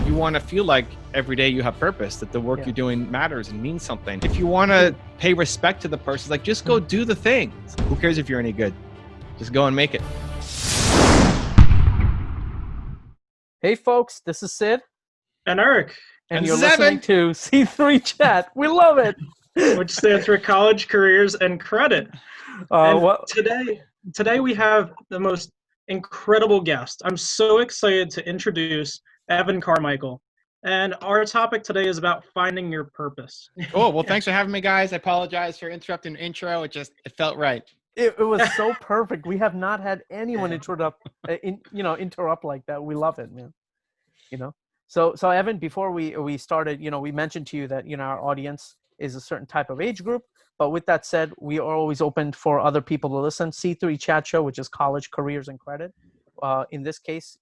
You want to feel like every day you have purpose, that the work Yeah. you're doing matters and means something. If you want to pay respect to the person, like just go do the thing. Who cares if you're any good? Just go and make it. Hey folks, this is Sid. And Eric. And this you're is listening Evan. to C3 Chat. We love it. Which stands for College, Careers, and Credit. And today we have the most incredible guest. I'm so excited to introduce Evan Carmichael. And our topic today is about finding your purpose. Oh, well, thanks for having me, guys. I apologize for interrupting the intro. It felt right. It was so perfect. We have not had anyone interrupt like that. We love it, man. So Evan, before we started, we mentioned to you that our audience is a certain type of age group. But with that said, we are always open for other people to listen. C3 Chat Show, which is College, Careers, and Credit. In this case,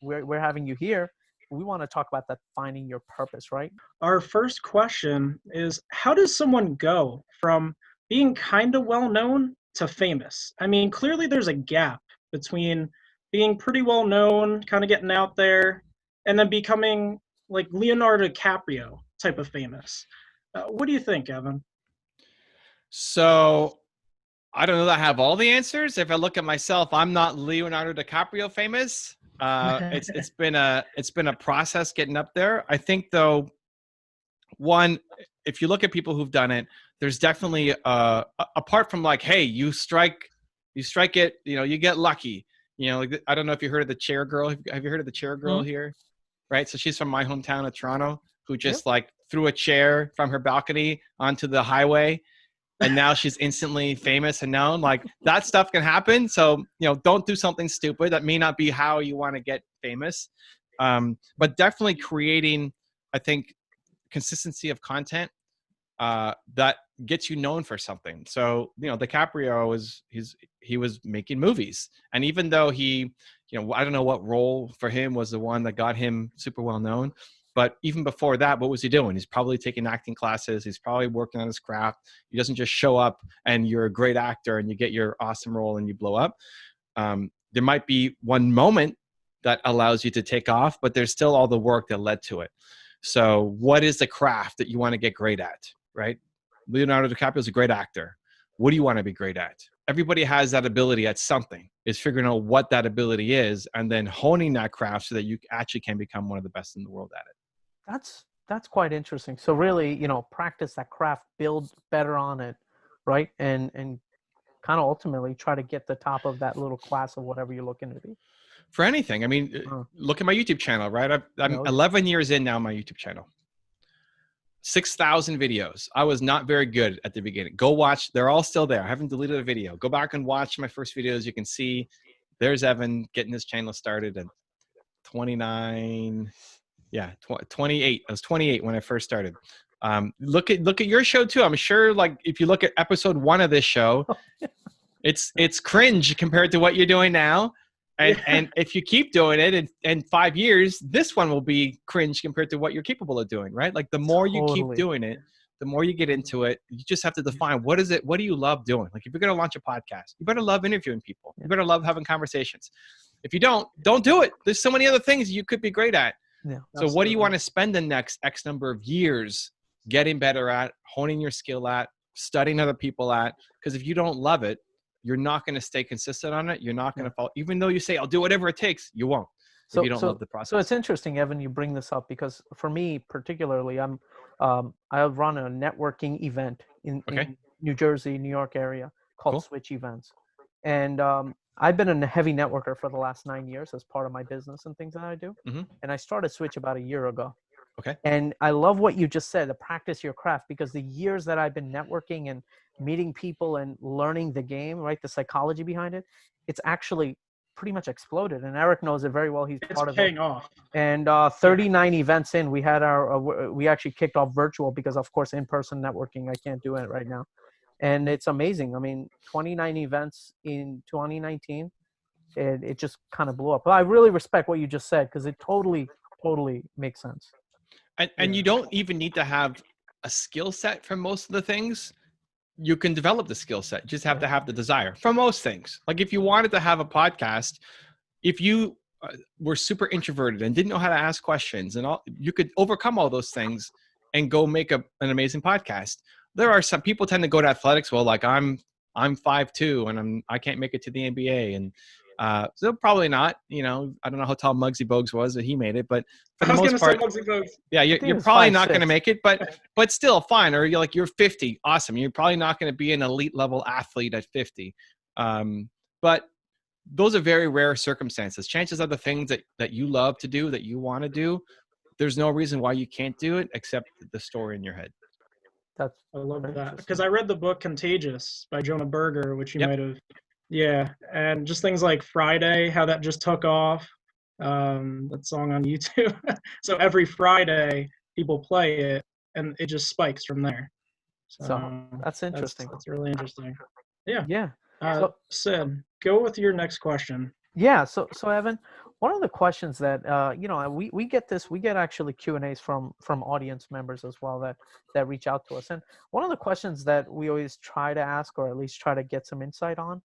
we're having you here. We want to talk about that finding your purpose, right? Our first question is, how does someone go from being kind of well-known to famous? I mean, clearly there's a gap between being pretty well-known, kind of getting out there, and then becoming like Leonardo DiCaprio type of famous. What do you think, Evan? So I don't know that I have all the answers. If I look at myself, I'm not Leonardo DiCaprio famous. It's been a process getting up there. I think though, one, if you look at people who've done it, there's definitely apart from like, hey, you strike it, you get lucky. Like, I don't know if you heard of the chair girl. Have you heard of the chair girl here? Right. So she's from my hometown of Toronto, who just like threw a chair from her balcony onto the highway. And now she's instantly famous and known. Like, that stuff can happen. So, don't do something stupid. That may not be how you want to get famous. But definitely creating, I think, consistency of content that gets you known for something. So, DiCaprio he was making movies. And even though he, I don't know what role for him was the one that got him super well known. But even before that, what was he doing? He's probably taking acting classes. He's probably working on his craft. He doesn't just show up and you're a great actor and you get your awesome role and you blow up. There might be one moment that allows you to take off, but there's still all the work that led to it. So what is the craft that you want to get great at, right? Leonardo DiCaprio is a great actor. What do you want to be great at? Everybody has that ability at something. Is figuring out what that ability is and then honing that craft so that you actually can become one of the best in the world at it. That's quite interesting. So really, practice that craft, build better on it, right? And kind of ultimately try to get the top of that little class of whatever you're looking to be. For anything. I mean, look at my YouTube channel, right? I'm 11 years in now on my YouTube channel. 6,000 videos. I was not very good at the beginning. Go watch. They're all still there. I haven't deleted a video. Go back and watch my first videos. You can see there's Evan getting his channel started at 29. Yeah, 28. I was 28 when I first started. Look at your show too. I'm sure, like, if you look at episode 1 of this show, it's cringe compared to what you're doing now. And if you keep doing it in 5 years, this one will be cringe compared to what you're capable of doing, right? Like, the more you keep doing it, the more you get into it. You just have to define what is it. What do you love doing? Like, if you're going to launch a podcast, you better love interviewing people. You better love having conversations. If you don't do it. There's so many other things you could be great at. Yeah, so what do you want to spend the next X number of years getting better at, honing your skill at, studying other people at? Because if you don't love it, you're not going to stay consistent on it. You're not going to follow. Even though you say, I'll do whatever it takes, you won't if you don't love the process. So it's interesting, Evan, you bring this up because for me particularly, I run a networking event in New Jersey, New York area called Switch Events. And I've been a heavy networker for the last 9 years as part of my business and things that I do. And I started Switch about a year ago. Okay. And I love what you just said, to practice your craft, because the years that I've been networking and meeting people and learning the game, right, the psychology behind it, it's actually pretty much exploded. And Eric knows it very well. He's part of it. It's paying off. And 39 events in, we had we actually kicked off virtual because, of course, in-person networking, I can't do it right now. And it's amazing. I mean, 29 events in 2019, it just kind of blew up. But I really respect what you just said because it totally makes sense. And you don't even need to have a skill set for most of the things. You can develop the skill set. You just have to have the desire for most things. Like, if you wanted to have a podcast, if you were super introverted and didn't know how to ask questions, and all, you could overcome all those things and go make an amazing podcast. There are some people tend to go to athletics. Well, like I'm 5'2" and I can't make it to the NBA, and so probably not. You know, I don't know how tall Muggsy Bogues was, but he made it. But for I the was most gonna part, say Muggsy Bogues. yeah, think you're it's probably not 5'6". going to make it, but still fine. Or you're 50, awesome. You're probably not going to be an elite level athlete at 50. But those are very rare circumstances. Chances are the things that you love to do, that you want to do, there's no reason why you can't do it except the story in your head. That's I love very that because interesting. I read the book Contagious by Jonah Berger, which you Yep. might have. Yeah, and just things like Friday, how that just took off. That song on YouTube. So every Friday, people play it, and it just spikes from there. So So that's interesting. that's really interesting. Yeah. Yeah. So Sid, go with your next question. yeah. So Evan, one of the questions that we get this, we get actually Q&As from audience members as well that reach out to us, and one of the questions that we always try to ask, or at least try to get some insight on,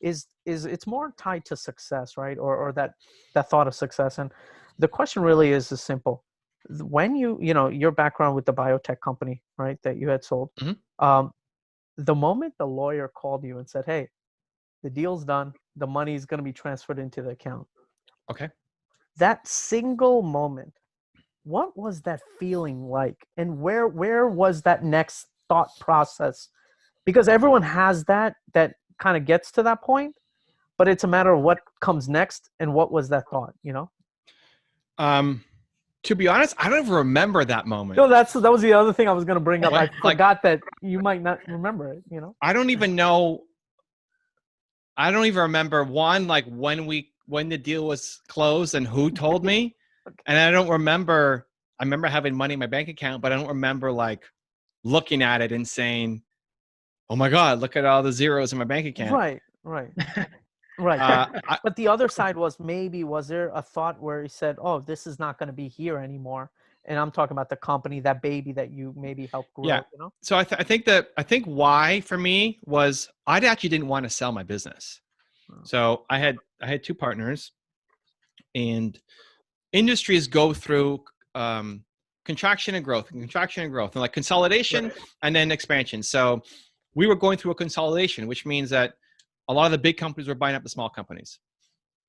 is it's more tied to success, right? Or that thought of success. And the question really is as simple. When your background with the biotech company, right, that you had sold, the moment the lawyer called you and said, hey, the deal's done, the money is going to be transferred into the account. Okay. That single moment, what was that feeling like? And where was that next thought process? Because everyone has that kind of gets to that point, but it's a matter of what comes next and what was that thought, To be honest, I don't even remember that moment. No, that was the other thing I was going to bring up. What? I forgot that you might not remember it, I don't even know. I don't even remember when the deal was closed and who told me. Okay. And I don't remember. I remember having money in my bank account, but I don't remember like looking at it and saying, "Oh my God, look at all the zeros in my bank account." Right. But the other side was there a thought where he said, "Oh, this is not going to be here anymore," and I'm talking about the company, that baby that you maybe helped grow. Yeah. So I think why for me was I actually didn't want to sell my business. So I had two partners, and industries go through contraction and growth, and like consolidation and then expansion. So we were going through a consolidation, which means that a lot of the big companies were buying up the small companies.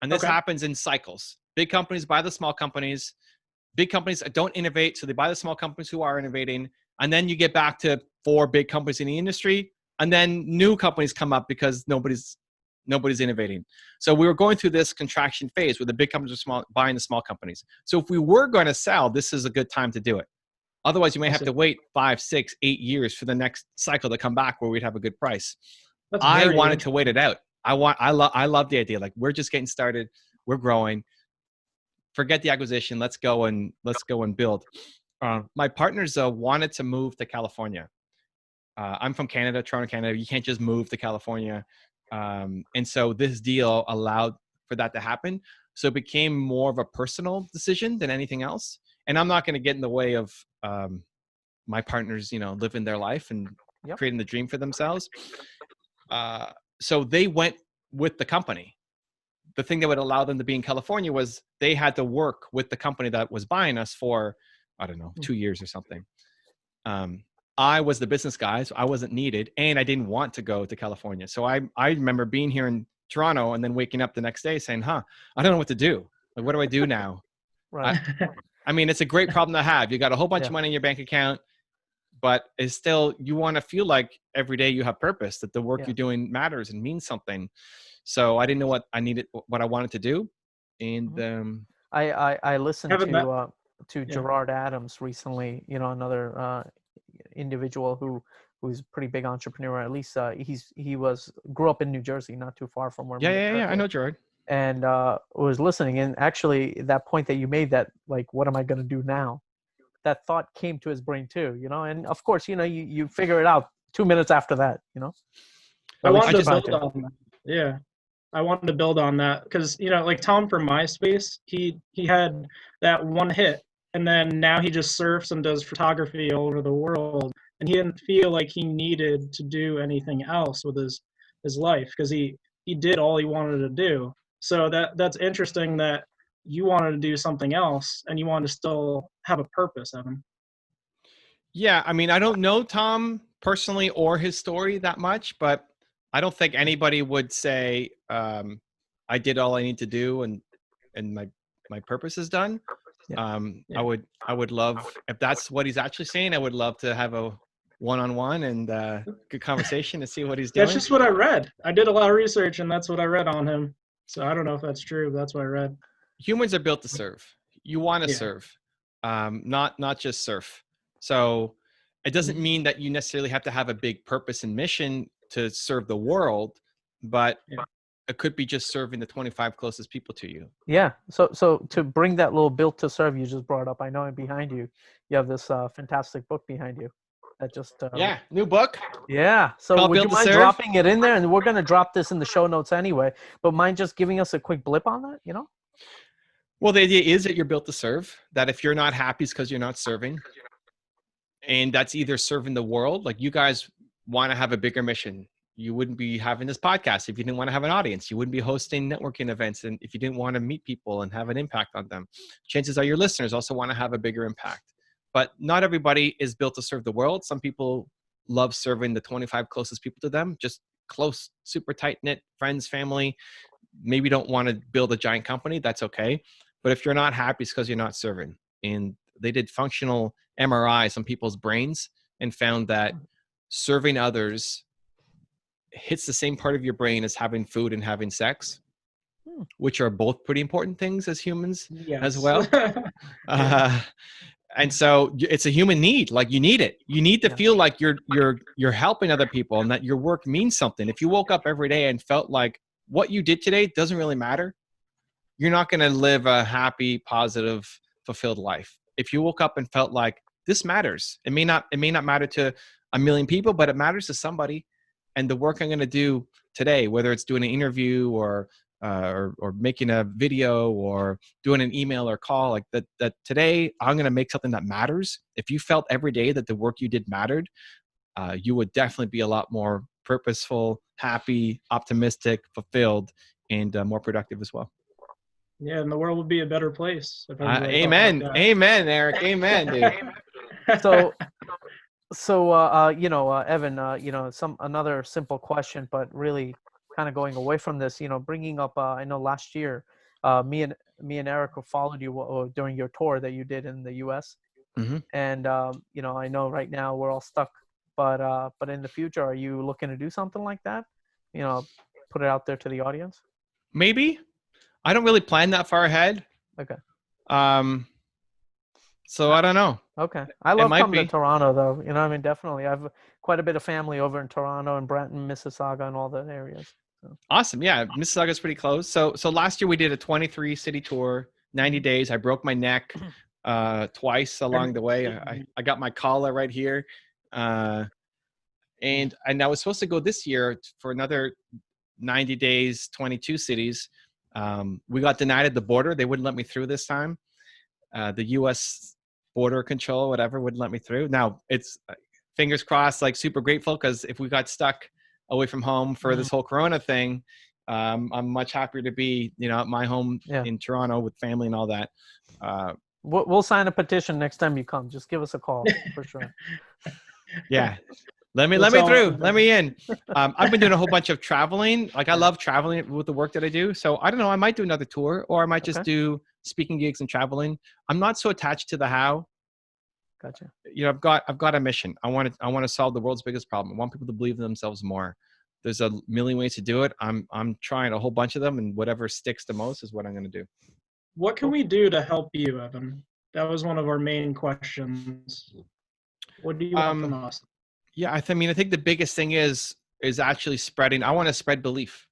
And this happens in cycles. Big companies buy the small companies. Big companies don't innovate, so they buy the small companies who are innovating. And then you get back to 4 big companies in the industry, and then new companies come up because nobody's innovating. So we were going through this contraction phase where the big companies are buying the small companies. So if we were going to sell, this is a good time to do it. Otherwise, you may have to wait 5, 6, 8 years for the next cycle to come back where we'd have a good price. I wanted to wait it out. I love the idea. Like, we're just getting started. We're growing. Forget the acquisition. Let's go and build. My partners wanted to move to California. I'm from Canada, Toronto, Canada. You can't just move to California. And so this deal allowed for that to happen. So it became more of a personal decision than anything else. And I'm not going to get in the way of my partners, living their life and creating the dream for themselves. So they went with the company. The thing that would allow them to be in California was they had to work with the company that was buying us for, I don't know, 2 years or something. I was the business guy, so I wasn't needed, and I didn't want to go to California. So I remember being here in Toronto and then waking up the next day saying, I don't know what to do. Like, what do I do now? Right. I mean, it's a great problem to have. You got a whole bunch of money in your bank account, but it's still, you want to feel like every day you have purpose, that the work you're doing matters and means something. So I didn't know what I wanted to do. And I listened to Gerard Adams recently, another individual who's a pretty big entrepreneur. At least grew up in New Jersey, not too far from where. Yeah. I know Gerard. And was listening, and actually that point that you made, that like, what am I going to do now? That thought came to his brain too, and of course, you figure it out 2 minutes after that, I wanted to build on that. Yeah. I wanted to build on that because, like Tom from MySpace, he had that one hit, and then now he just surfs and does photography all over the world, and he didn't feel like he needed to do anything else with his life because he did all he wanted to do. So that's interesting that you wanted to do something else and you wanted to still have a purpose, Evan. Yeah, I mean, I don't know Tom personally or his story that much, but I don't think anybody would say I did all I need to do and my purpose is done. Yeah. Yeah. I would love, if that's what he's actually saying, I would love to have a one-on-one and good conversation to see what he's doing. That's just what I read. I did a lot of research, and that's what I read on him. So I don't know if that's true, but that's what I read. Humans are built to serve. You want to Yeah. serve, not just surf. So it doesn't mean that you necessarily have to have a big purpose and mission to serve the world, but it could be just serving the 25 closest people to you. Yeah. So to bring that little built to serve you just brought up, I know behind you, you have this fantastic book behind you that just Yeah, new book. Yeah. So Called would you Built to mind Serve? dropping it in there? And we're going to drop this in the show notes anyway, but mind just giving us a quick blip on that, you know? Well, the idea is that you're built to serve, that if you're not happy, it's because you're not serving. And that's either serving the world, like you guys want to have a bigger mission. You wouldn't be having this podcast if you didn't want to have an audience. You wouldn't be hosting networking events and if you didn't want to meet people and have an impact on them. Chances are your listeners also want to have a bigger impact. But not everybody is built to serve the world. Some people love serving the 25 closest people to them, just close, super tight-knit friends, family. Maybe don't want to build a giant company. That's okay. But if you're not happy, it's because you're not serving. And they did functional MRIs on people's brains and found that serving others hits the same part of your brain as having food and having sex, which are both pretty important things as humans as well. And so it's a human need. Like you need it. You need to feel like you're helping other people and that your work means something. If you woke up every day and felt like what you did today doesn't really matter, you're not going to live a happy, positive, fulfilled life. If you woke up and felt like this matters, it may not matter to a million people, but it matters to somebody. And the work I'm going to do today, whether it's doing an interview or making a video or doing an email or call, like that today I'm going to make something that matters. If you felt every day that the work you did mattered, you would definitely be a lot more purposeful, happy, optimistic, fulfilled, and more productive as well. Yeah, and the world would be a better place. If everybody thought Amen. like that. Amen, Eric. Amen, dude. So Evan, another simple question, but really kind of going away from this, bringing up, I know last year, me and Eric followed you during your tour that you did in the U.S. Mm-hmm. And, I know right now we're all stuck, but in the future, are you looking to do something like that? Put it out there to the audience. Maybe. I don't really plan that far ahead. Okay. So I don't know. Okay. I love coming to Toronto, though. Definitely. I have quite a bit of family over in Toronto and Brampton, Mississauga, and all those areas. So. Awesome. Yeah. Mississauga's pretty close. So last year we did a 23 city tour, 90 days. I broke my neck twice along the way. I got my collar right here. And I was supposed to go this year for another 90 days, 22 cities. We got denied at the border. They wouldn't let me through this time. The U.S. border control, whatever, wouldn't let me through. Now it's fingers crossed, like super grateful, because if we got stuck away from home for this whole Corona thing, I'm much happier to be, at my home in Toronto with family and all that. We'll sign a petition next time you come. Just give us a call for sure. Yeah. Let me through. Let me in. I've been doing a whole bunch of traveling. Like I love traveling with the work that I do. So I don't know. I might do another tour, or I might just do speaking gigs and traveling. I'm not so attached to the how. Gotcha. I've got a mission. I want to solve the world's biggest problem. I want people to believe in themselves more. There's a million ways to do it. I'm trying a whole bunch of them, and whatever sticks the most is what I'm going to do. What can we do to help you, Evan? That was one of our main questions. What do you want from us? Yeah, I think the biggest thing is actually spreading. I want to spread belief.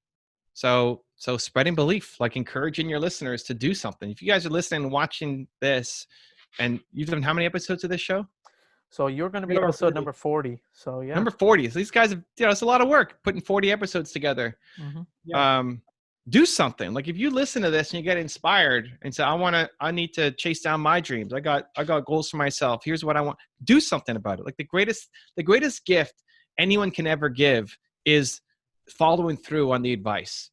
So spreading belief, like encouraging your listeners to do something. If you guys are listening and watching this, and you've done how many episodes of this show? So you're going to be episode number 40. So yeah. Number 40. So these guys have, it's a lot of work putting 40 episodes together. Mm-hmm. Yeah. Do something. Like if you listen to this and you get inspired and say, I need to chase down my dreams. I got goals for myself. Here's what I want. Do something about it. Like the greatest gift anyone can ever give is following through on the advice.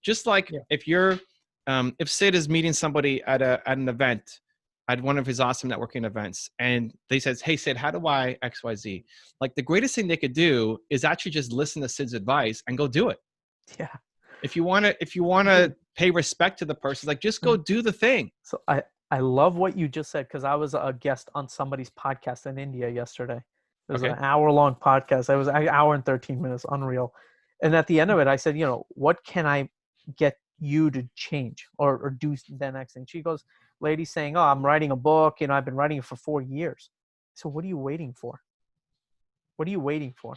Just like if you're if Sid is meeting somebody at an event, at one of his awesome networking events, and they says, "Hey Sid, how do I XYZ?" Like the greatest thing they could do is actually just listen to Sid's advice and go do it. Yeah. If you wanna pay respect to the person, like just go do the thing. So I love what you just said, because I was a guest on somebody's podcast in India yesterday. It was Okay. an hour-long podcast. It was an hour and 13 minutes, unreal. And at the end of it, I said, what can I get you to change or do the next thing? She goes, lady saying, "Oh, I'm writing a book. I've been writing it for 4 years." So what are you waiting for? What are you waiting for?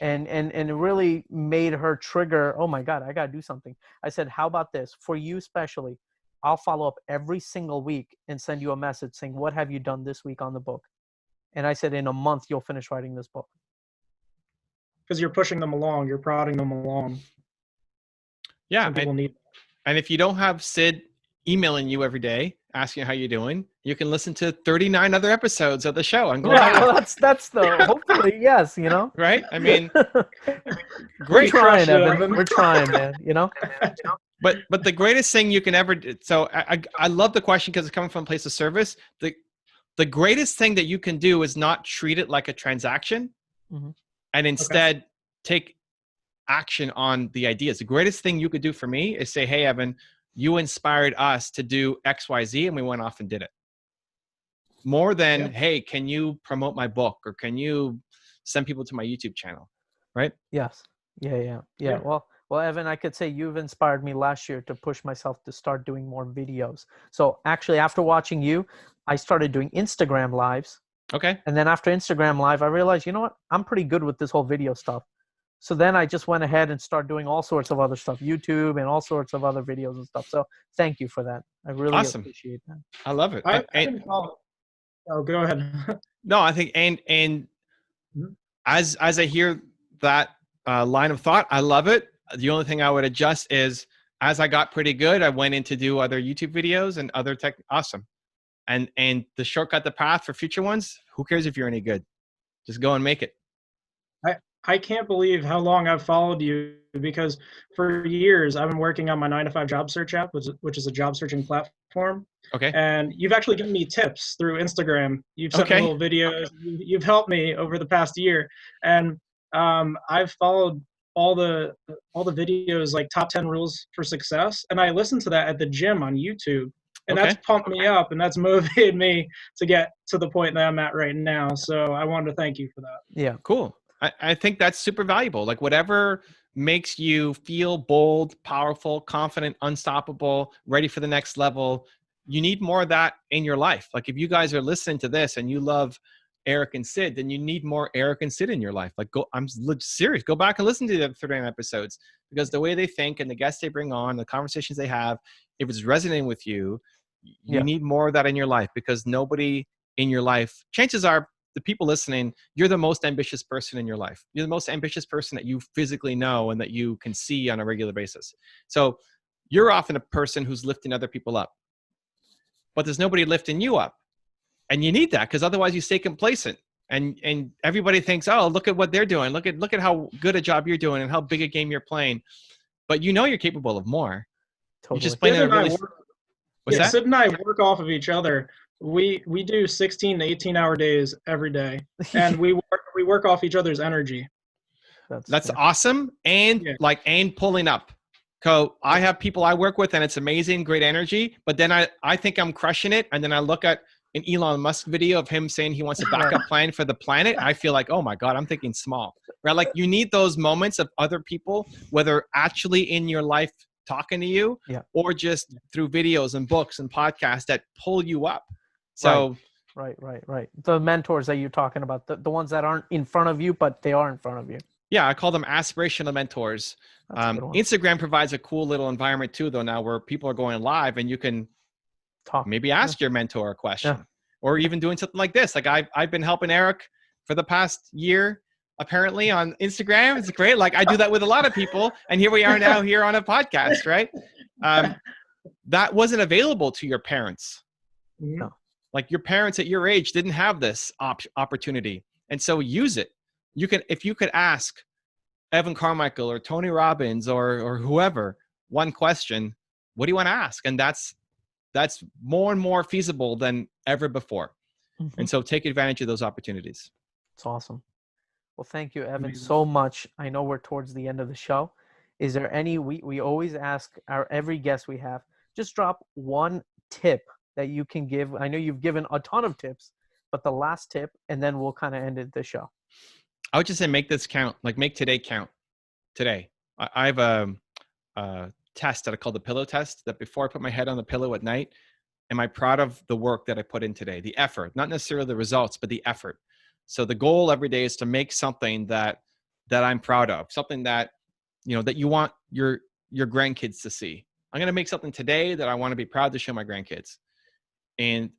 And it really made her trigger, oh my God, I got to do something. I said, how about this? For you especially, I'll follow up every single week and send you a message saying, what have you done this week on the book? And I said, in a month, you'll finish writing this book. Because you're pushing them along, you're prodding them along. Yeah. Some people need. And if you don't have Sid emailing you every day, asking how you're doing, you can listen to 39 other episodes of the show and go back. Well, that's the, hopefully, yes, Right? I mean, We're great. trying, crushed it, Evan. Evan. We're trying, man, But the greatest thing you can ever do, so I love the question because it's coming from a place of service. The greatest thing that you can do is not treat it like a transaction, and instead take action on the ideas. The greatest thing you could do for me is say, "Hey, Evan, you inspired us to do XYZ," and we went off and did it. More than, "Hey, can you promote my book?" or "Can you send people to my YouTube channel?" Right? Yes. Yeah. Well, Evan, I could say you've inspired me last year to push myself to start doing more videos. So actually, after watching you, I started doing Instagram lives. Okay. And then after Instagram live, I realized, you know what? I'm pretty good with this whole video stuff. So then I just went ahead and started doing all sorts of other stuff, YouTube and all sorts of other videos and stuff. So thank you for that. I really appreciate that. I love it. Oh, go ahead. No, I think, and as I hear that line of thought, I love it. The only thing I would adjust is, as I got pretty good, I went in to do other YouTube videos and other tech. Awesome. And the shortcut, the path for future ones, who cares if you're any good? Just go and make it. I can't believe how long I've followed you, because for years I've been working on my 9-to-5 job search app, which is a job searching platform. Okay. And you've actually given me tips through Instagram. You've sent me little videos. You've helped me over the past year, and I've followed all the videos, like top 10 rules for success, and I listened to that at the gym on YouTube. And that's pumped me up, and that's motivated me to get to the point that I'm at right now. So I wanted to thank you for that. Yeah. Cool. I think that's super valuable. Like whatever makes you feel bold, powerful, confident, unstoppable, ready for the next level, you need more of that in your life. Like if you guys are listening to this and you love Eric and Sid, then you need more Eric and Sid in your life. Like I'm serious. Go back and listen to the 39 episodes, because the way they think and the guests they bring on, the conversations they have, if it's resonating with you, you need more of that in your life, because nobody in your life, chances are, the people listening, you're the most ambitious person in your life. You're the most ambitious person that you physically know and that you can see on a regular basis. So you're often a person who's lifting other people up, but there's nobody lifting you up. And you need that, because otherwise you stay complacent, and everybody thinks, oh, look at what they're doing. Look at how good a job you're doing and how big a game you're playing. But you know you're capable of more. Totally. You're just playing a really... What's that? Sid and I work off of each other. We do 16 to 18-hour days every day, and we work off each other's energy. That's awesome. And and pulling up. So I have people I work with and it's amazing, great energy. But then I think I'm crushing it. And then I look at an Elon Musk video of him saying he wants a backup plan for the planet. I feel like, oh my God, I'm thinking small, right? Like you need those moments of other people, whether actually in your life talking to you or just through videos and books and podcasts that pull you up. So Right. The mentors that you're talking about, the ones that aren't in front of you, but they are in front of you. Yeah, I call them aspirational mentors. Instagram provides a cool little environment too, though, now where people are going live and you can talk, maybe ask your mentor a question or even doing something like this. Like I've been helping Eric for the past year, apparently on Instagram. It's great. Like I do that with a lot of people. And here we are now here on a podcast, right? That wasn't available to your parents. No. Like your parents at your age didn't have this opportunity. And so use it. If you could ask Evan Carmichael or Tony Robbins or whoever one question, what do you want to ask? And that's more and more feasible than ever before. Mm-hmm. And so take advantage of those opportunities. It's awesome. Well, thank you, Evan, Amazing. so much. I know we're towards the end of the show. Is there any, we always ask every guest we have, just drop one tip that you can give. I know you've given a ton of tips, but the last tip, and then we'll kind of end the show. I would just say make this count, like make today count today. I have a test that I call the pillow test, that before I put my head on the pillow at night, am I proud of the work that I put in today? The effort, not necessarily the results, but the effort. So the goal every day is to make something that I'm proud of, something that, you know, that you want your grandkids to see. I'm going to make something today that I want to be proud to show my grandkids. And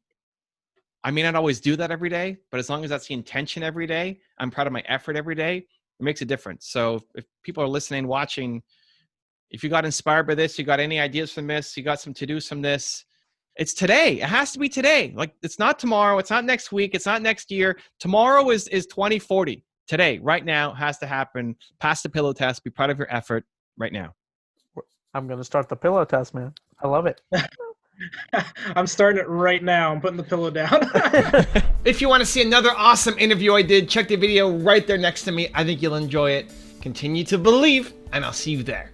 I may not always do that every day, but as long as that's the intention every day, I'm proud of my effort every day, it makes a difference. So if people are listening, watching, if you got inspired by this, you got any ideas from this, you got some to-dos from this, it's today. It has to be today. Like, it's not tomorrow. It's not next week. It's not next year. Tomorrow is 2040. Today, right now, has to happen. Pass the pillow test. Be proud of your effort right now. I'm going to start the pillow test, man. I love it. I'm starting it right now. I'm putting the pillow down. If you want to see another awesome interview I did, check the video right there next to me. I think you'll enjoy it. Continue to believe, and I'll see you there.